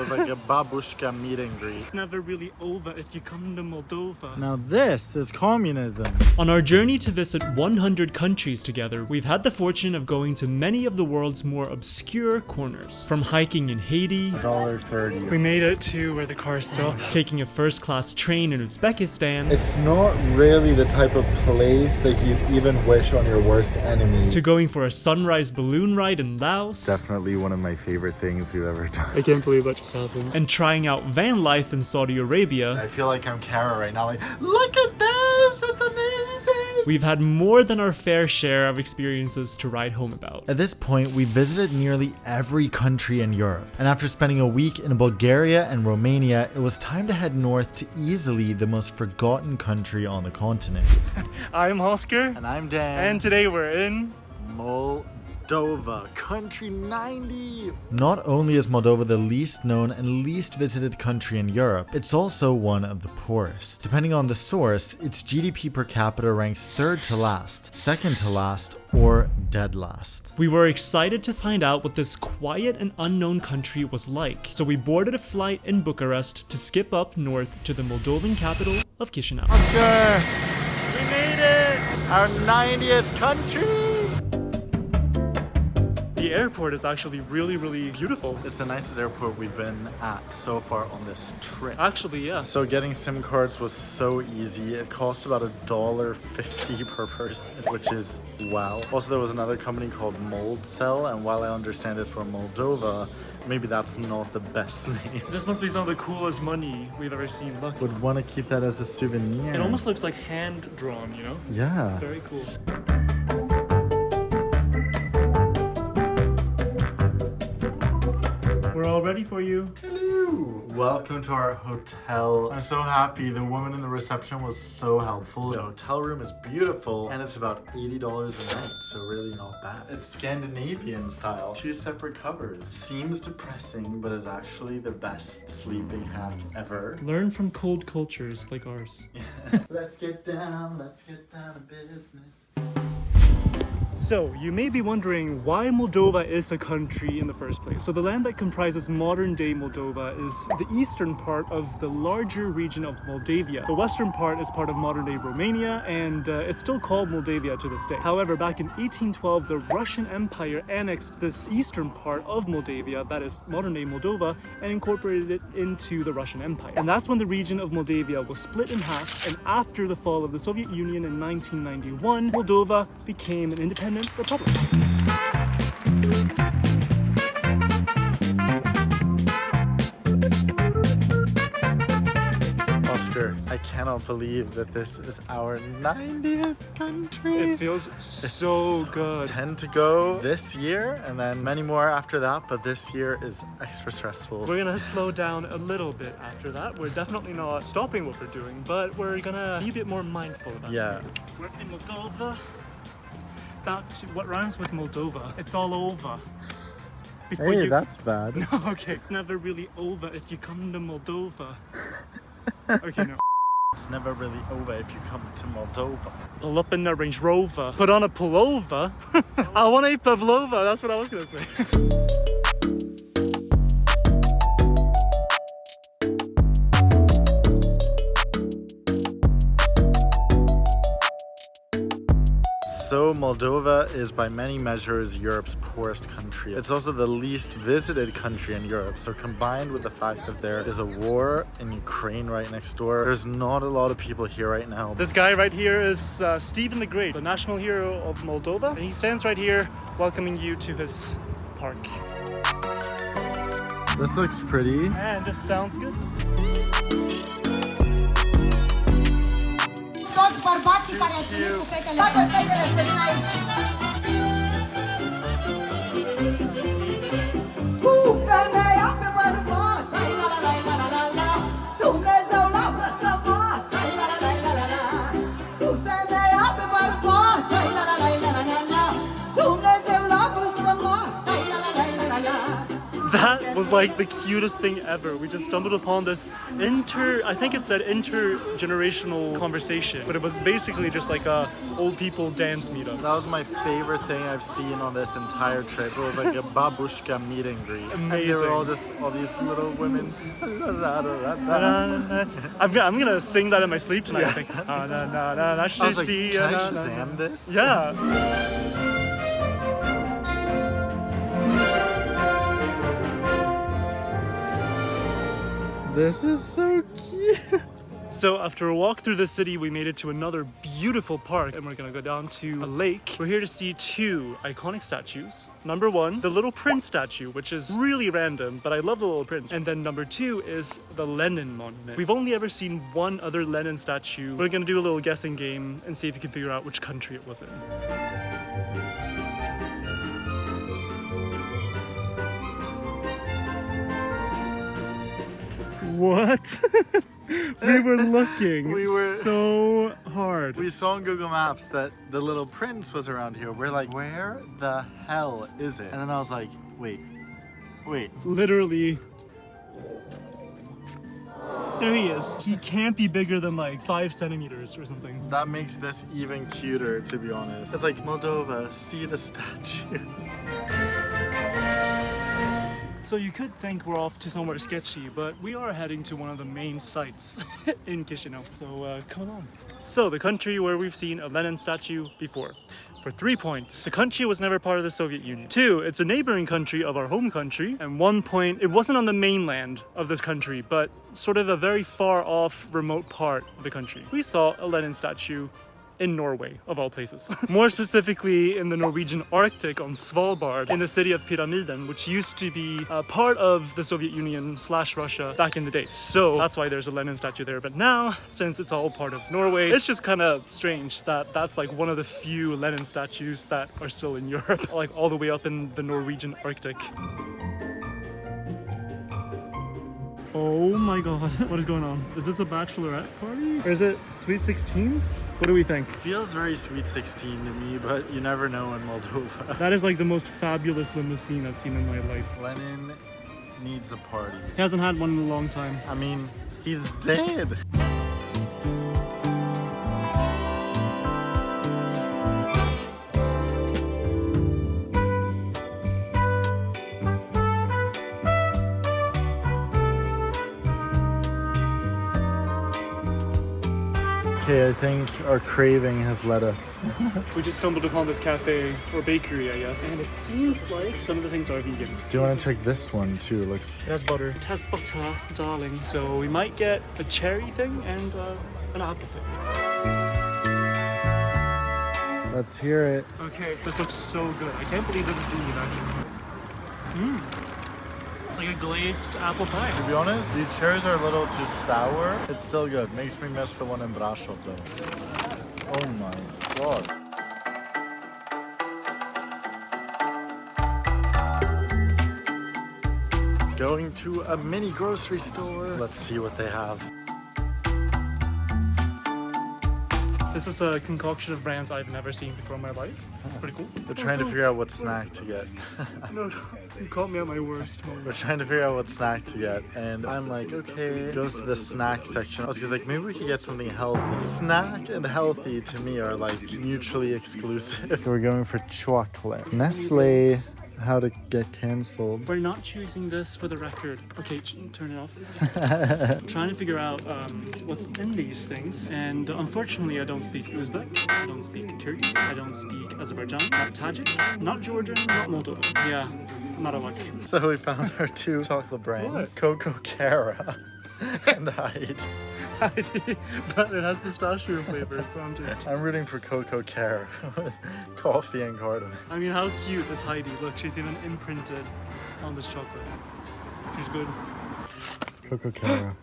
was like a babushka meet and greet. It's never really over if you come to Moldova. Now this is communism. On our journey to visit 100 countries together, we've had the fortune of going to many of the world's more obscure corners. From hiking in Haiti, $1.30. We made it to where the car stopped. taking a first-class train in Uzbekistan, It's not really the type of place that you'd even wish on your worst enemy. to going for a sunrise balloon ride in Laos, Definitely one of my favorite things we've ever done. I can't believe that just happened. and trying out van life in Saudi Arabia. I feel like I'm Kara right now, like, look at this, it's amazing! We've had more than our fair share of experiences to write home about. At this point, we visited nearly every country in Europe, and after spending a week in Bulgaria and Romania, it was time to head north to easily the most forgotten country on the continent. I'm Oskar, And I'm Dan. and today we're in... Moldova, country 90. Not only is Moldova the least known and least visited country in Europe, it's also one of the poorest. Depending on the source, its GDP per capita ranks third to last, second to last, or dead last. We were excited to find out what this quiet and unknown country was like, so we boarded a flight in Bucharest to skip up north to the Moldovan capital of Chisinau. Oskar, we made it! Our 90th country! The airport is actually really beautiful. It's the nicest airport we've been at so far on this trip. Actually, yeah. So getting SIM cards was so easy. It cost about $1.50 per person, which is wow. Also, there was another company called Moldcell, and while I understand it's from Moldova, maybe that's not the best name. This must be some of the coolest money we've ever seen. Look. Would want to keep that as a souvenir. It almost looks like hand-drawn, you know? Yeah. Very cool. We're all ready for you. Hello. Welcome to our hotel. I'm so happy. The woman in the reception was so helpful. The hotel room is beautiful and it's about $80 a night, so really not bad. It's Scandinavian style. 2 separate covers. Seems depressing, but is actually the best sleeping hack ever. Learn from cold cultures like ours. Let's get down to business. So, you may be wondering why Moldova is a country in the first place. So the land that comprises modern-day Moldova is the eastern part of the larger region of Moldavia. The western part is part of modern-day Romania, and it's still called Moldavia to this day. However, back in 1812, the Russian Empire annexed this eastern part of Moldavia, that is modern-day Moldova, and incorporated it into the Russian Empire. And that's when the region of Moldavia was split in half, and after the fall of the Soviet Union in 1991, Moldova became an independent republic. Oskar, I cannot believe that this is our 90th country. It feels so good. 10 to go this year and then many more after that, but this year is extra stressful. We're gonna slow down a little bit after that. We're definitely not stopping what we're doing, but we're gonna be a bit more mindful about Yeah. it. We're in Moldova. About to, what rhymes with Moldova? It's all over. Before Hey, you... that's bad. No, okay. It's never really over if you come to Moldova. Okay, no. It's never really over if you come to Moldova. Pull up in the Range Rover. Put on a pullover. I want a pavlova. That's what I was gonna say. So Moldova is by many measures Europe's poorest country. It's also the least visited country in Europe. So combined with the fact that there is a war in Ukraine right next door, there's not a lot of people here right now. This guy right here is Stephen the Great, the national hero of Moldova. And he stands right here welcoming you to his park. This looks pretty. And it sounds good. Toți bărbații care ați venit cu fetele, toate fetele să vină aici. Cu femeia pe bărbat, la la la la la la la, Dumnezeu l-a blestemat, la la la la la la, cu femeia pe bărbat, la la la la la la la, Dumnezeu l-a blestemat, la la la la la la. That was was like the cutest thing ever. We just stumbled upon this I think it said intergenerational conversation, but it was basically just like a old people dance meetup. That was my favorite thing I've seen on this entire trip. It was like a babushka meet and greet. Amazing. And they were all these little women. I'm gonna sing that in my sleep tonight, I think. I was like, can I Shazam this? Yeah. This is so cute. So after a walk through the city, we made it to another beautiful park, and we're gonna go down to a lake. We're here to see two iconic statues. Number one, the Little Prince statue, which is really random, but I love the Little Prince. And then number two is the Lenin monument. We've only ever seen one other Lenin statue. We're gonna do a little guessing game and see if you can figure out which country it was in. What? We were looking so hard. We saw on Google Maps that the Little Prince was around here. We're like, where the hell is it? And then I was like, wait. Literally. There he is. He can't be bigger than like 5 centimeters or something. That makes this even cuter, to be honest. It's like, Moldova, see the statues. So you could think we're off to somewhere sketchy, but we are heading to one of the main sites in Chisinau. So come on. So the country where we've seen a Lenin statue before. For 3 points, the country was never part of the Soviet Union. 2, it's a neighboring country of our home country. And 1 point, it wasn't on the mainland of this country, but sort of a very far off remote part of the country. We saw a Lenin statue in Norway, of all places. More specifically in the Norwegian Arctic on Svalbard, in the city of Pyramiden, which used to be part of the Soviet Union / Russia back in the day. So that's why there's a Lenin statue there. But now, since it's all part of Norway, it's just kind of strange that that's like one of the few Lenin statues that are still in Europe, like all the way up in the Norwegian Arctic. Oh my god, what is going on? Is this a bachelorette party? Or is it Sweet 16? What do we think? Feels very Sweet 16 to me, but you never know in Moldova. That is like the most fabulous limousine I've seen in my life. Lenin needs a party. He hasn't had one in a long time. I mean, he's dead. Okay, I think our craving has led us. We just stumbled upon this cafe or bakery, I guess. And it seems like some of the things are vegan. Do you want to check this one too? It looks... It has butter. It has butter, darling. So we might get a cherry thing and an apple thing. Let's hear it. Okay, this looks so good. I can't believe this is vegan, actually. It's like a glazed apple pie. To be honest, the cherries are a little too sour. It's still good. Makes me miss the one in Brasov though. Oh my god. Going to a mini grocery store. Let's see what they have. This is a concoction of brands I've never seen before in my life. Pretty cool. We're trying to figure out what snack to get. No, you caught me at my worst We're moment. trying to figure out what snack to get, and I'm like, okay. Goes to the snack section. I was like, maybe we could get something healthy. Snack and healthy to me are like mutually exclusive. We're going for chocolate. Nestle. How to get cancelled. We're not choosing this for the record. Okay, turn it off. Trying to figure out what's in these things. And unfortunately, I don't speak Uzbek. I don't speak Kyrgyz. I don't speak Azerbaijan. Not Tajik. Not Georgian. Not Moldova. Yeah, I'm out of luck. So we found our 2 chocolate brands. What? Cocoa Cara and Heidi. But it has pistachio flavor, so I'm rooting for Cocoa Cara with coffee and cardamom. I mean, how cute is Heidi? Look, she's even imprinted on this chocolate. She's good. Cocoa Cara.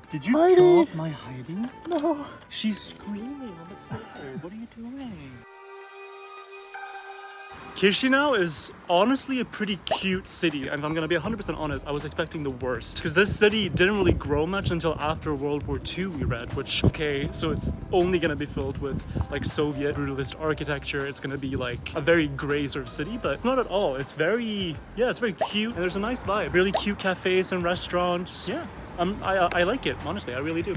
Did you Heidi? drop my Heidi? No. She's screaming on the floor. What are you doing? Chisinau is honestly a pretty cute city, and if I'm gonna be 100% honest, I was expecting the worst. Because this city didn't really grow much until after World War II, we read, which, okay, so it's only gonna be filled with like Soviet brutalist architecture. It's gonna be like a very gray sort of city, but it's not at all. It's very, yeah, it's very cute, and there's a nice vibe. Really cute cafes and restaurants. Yeah, I like it, honestly, I really do.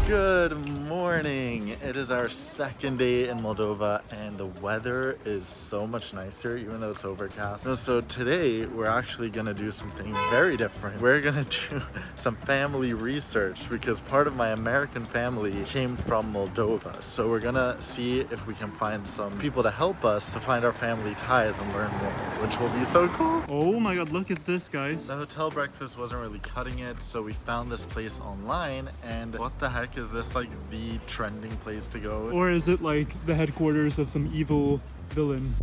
Good morning. It is our second day in Moldova and the weather is so much nicer even though it's overcast. So today we're actually gonna do something very different. We're gonna do some family research because part of my American family came from Moldova. So we're gonna see if we can find some people to help us to find our family ties and learn more, which will be so cool. Oh my god, look at this, guys. The hotel breakfast wasn't really cutting it, so we found this place online, and what the heck is this, like the trending place to go? Or is it like the headquarters of some evil villain?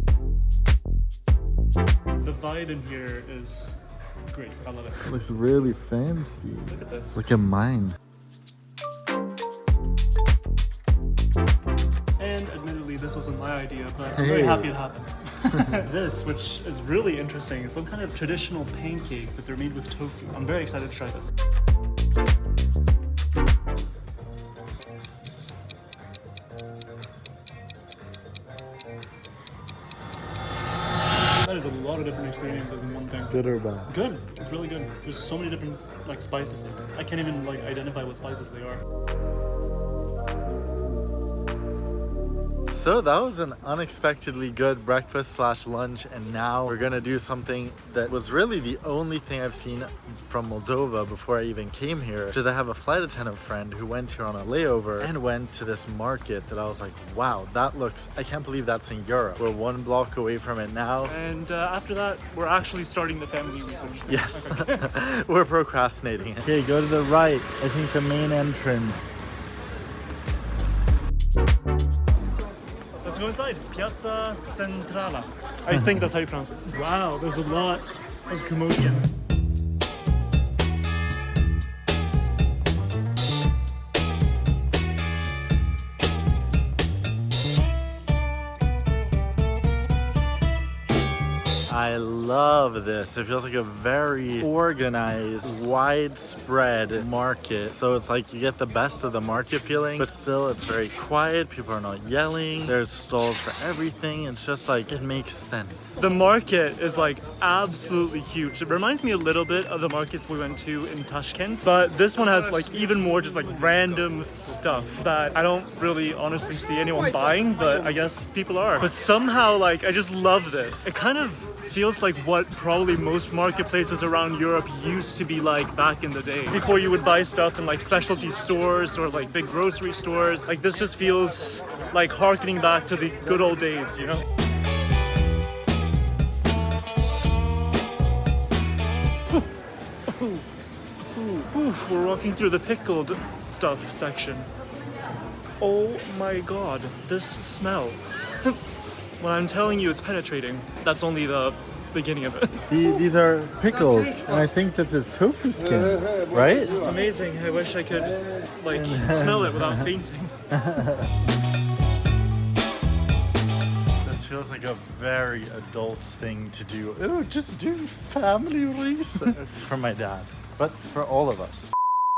The vibe in here is great. I love it. It looks really fancy. Look at this. Look at mine. And admittedly, this wasn't my idea, but I'm very happy it happened. This, which is really interesting, is some kind of traditional pancake, but they're made with tofu. I'm very excited to try this. That is a lot of different experiences in one thing. Good or bad? Good. It's really good. There's so many different like spices in it. I can't even like identify what spices they are. So that was an unexpectedly good breakfast slash lunch, and now we're gonna do something that was really the only thing I've seen from Moldova before I even came here, which is I have a flight attendant friend who went here on a layover and went to this market that I was like, wow, that looks, I can't believe that's in Europe. We're 1 block away from it now. And after that, we're actually starting the family research thing. Yes, Okay. we're procrastinating. Okay, go to the right. I think the main entrance. Let's go inside. Piazza Centrala. I think that's how you pronounce it. Wow, there's a lot of commotion. I love this. It feels like a very organized, widespread market. So it's like you get the best of the market feeling, but still it's very quiet. People are not yelling. There's stalls for everything. It's just like, it makes sense. The market is like absolutely huge. It reminds me a little bit of the markets we went to in Tashkent, but this one has like even more just like random stuff that I don't really honestly see anyone buying, but I guess people are. But somehow like I just love this. It kind of feels like what probably most marketplaces around Europe used to be like back in the day. Before you would buy stuff in like specialty stores or like big grocery stores. Like this just feels like harkening back to the good old days, you know? Oof, we're walking through the pickled stuff section. Oh my god, this smell. When I'm telling you it's penetrating, that's only the beginning of it. See, these are pickles, and I think this is tofu skin, right? It's amazing. I wish I could like smell it without fainting. This feels like a very adult thing to do. Oh, just doing family research for my dad, but for all of us.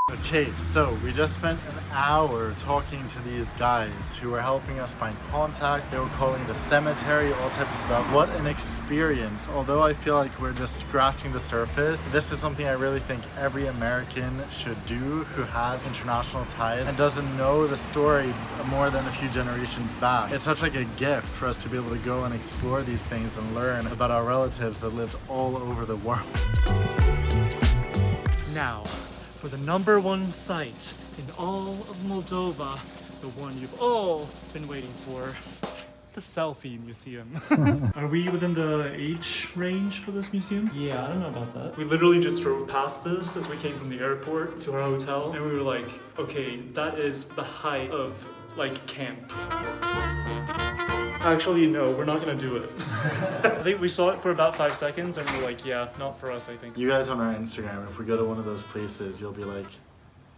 Okay, so we just spent an hour talking to these guys who were helping us find contacts. They were calling the cemetery, all types of stuff. What an experience. Although I feel like we're just scratching the surface, this is something I really think every American should do who has international ties and doesn't know the story more than a few generations back. It's such like a gift for us to be able to go and explore these things and learn about our relatives that lived all over the world. Now, for the #1 site in all of Moldova, the one you've all been waiting for, the selfie museum. Are we within the age range for this museum? Yeah, I don't know about that. We literally just drove past this as we came from the airport to our hotel, and we were like, okay, that is the height of like camp. Actually, no, we're not gonna do it. I think we saw it for about 5 seconds and we're like, yeah, not for us, I think. You guys on our Instagram, if we go to one of those places, you'll be like,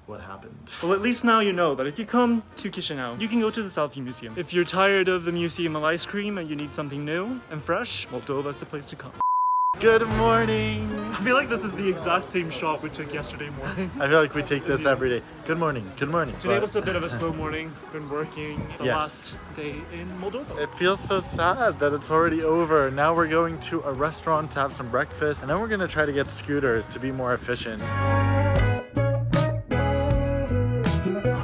what happened. Well, at least now you know that if you come to Chisinau, you can go to the Selfie Museum. If you're tired of the Museum of Ice Cream and you need something new and fresh, Moldova's the place to come. Good morning. I feel like this is the exact same shot we took yesterday morning. I feel like we take this every day. Good morning. Good morning. Today was a bit of a slow morning. Been working. It's the Yes. last day in Moldova. It feels so sad that it's already over. Now we're going to a restaurant to have some breakfast, and then we're gonna try to get scooters to be more efficient.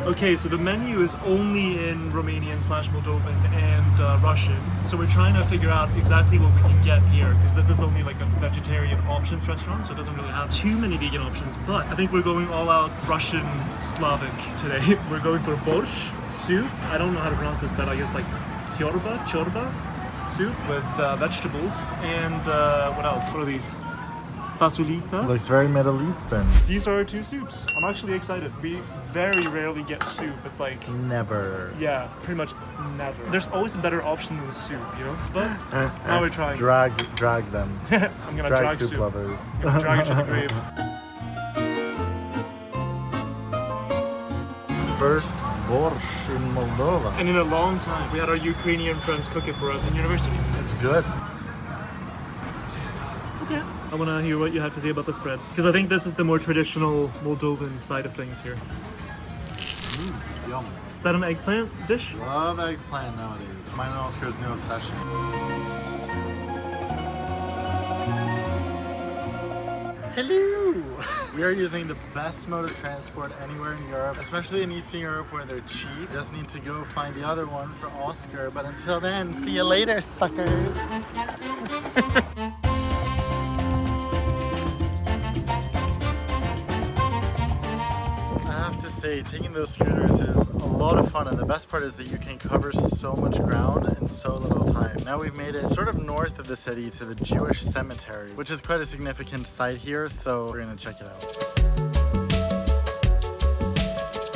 Okay, so the menu is only in Romanian/Moldovan and Russian. So we're trying to figure out exactly what we can get here, because this is only like a vegetarian options restaurant, so it doesn't really have too many vegan options. But I think we're going all out Russian Slavic today. We're going for borscht, soup. I don't know how to pronounce this, but I guess like chorba, soup with vegetables, and what else? What are these? Fasulita. Looks very Middle Eastern. These are our two soups. I'm actually excited. We very rarely get soup. It's like, Never. yeah, pretty much never. There's always a better option than soup, you know? But now we're trying. Drag them. I'm gonna drag soup soup. lovers. I'm gonna drag it to the grave. First borscht in Moldova. And in a long time, we had our Ukrainian friends cook it for us in university. It's good. Okay. I wanna hear what you have to say about the spreads, because I think this is the more traditional Moldovan side of things here. Yum. Is that an eggplant dish? Love eggplant nowadays. Mine and Oscar's new obsession. Hello! We are using the best mode of transport anywhere in Europe, especially in Eastern Europe where they're cheap. Just need to go find the other one for Oscar, but until then, see you later, suckers! Taking those scooters is a lot of fun, and the best part is that you can cover so much ground in so little time. Now we've made it sort of north of the city to the Jewish cemetery, which is quite a significant site here, so we're gonna check it out.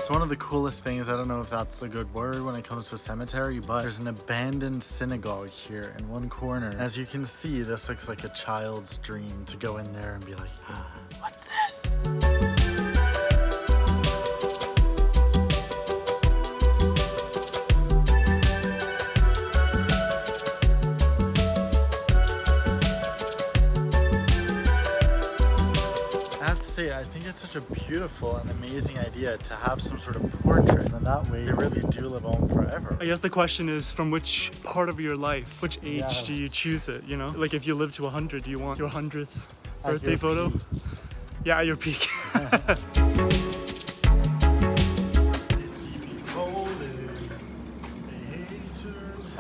So one of the coolest things, I don't know if that's a good word when it comes to a cemetery, but there's an abandoned synagogue here in one corner. As you can see, this looks like a child's dream to go in there and be like, what's this? I think it's such a beautiful and amazing idea to have some sort of portrait, and that way they really do live on forever. I guess the question is, from which part of your life, which age Yes. do you choose it, you know? Like if you live to 100, do you want your 100th At birthday your photo? peak. Yeah, at your peak.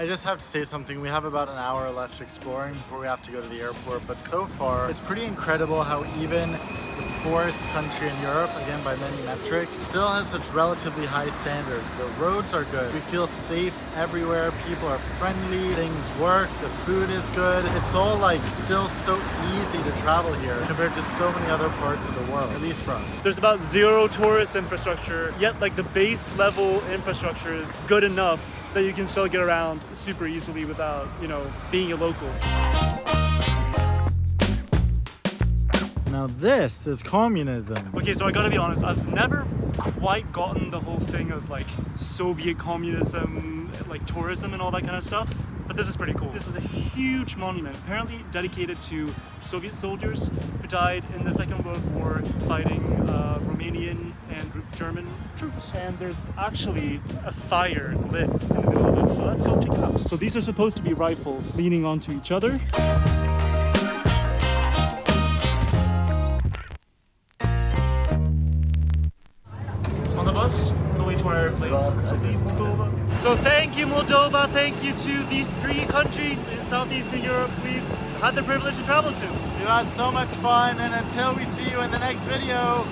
I just have to say something. We have about an hour left exploring before we have to go to the airport, but so far it's pretty incredible how even the poorest country in Europe, again by many metrics, still has such relatively high standards. The roads are good. We feel safe everywhere. People are friendly. Things work. The food is good. It's all like still so easy to travel here compared to so many other parts of the world, at least for us. There's about zero tourist infrastructure, yet like the base level infrastructure is good enough that you can still get around super easily without, you know, being a local. Now this is communism. Okay, so I gotta be honest, I've never quite gotten the whole thing of like Soviet communism, like tourism and all that kind of stuff, but this is pretty cool. This is a huge monument, apparently dedicated to Soviet soldiers who died in the Second World War fighting Romanian and German troops. And there's actually a fire lit in the middle of it, so let's go check it out. So these are supposed to be rifles leaning onto each other. On the bus, on the way to our airplane to see Moldova. So thank you Moldova, thank you to these three countries in Southeastern Europe we've had the privilege to travel to. We've had so much fun, and until we see you in the next video,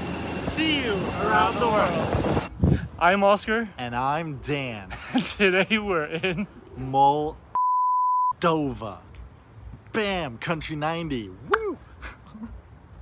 See you around the world. I'm Oscar. and I'm Dan. Today we're in Moldova. Bam, country 90. Woo!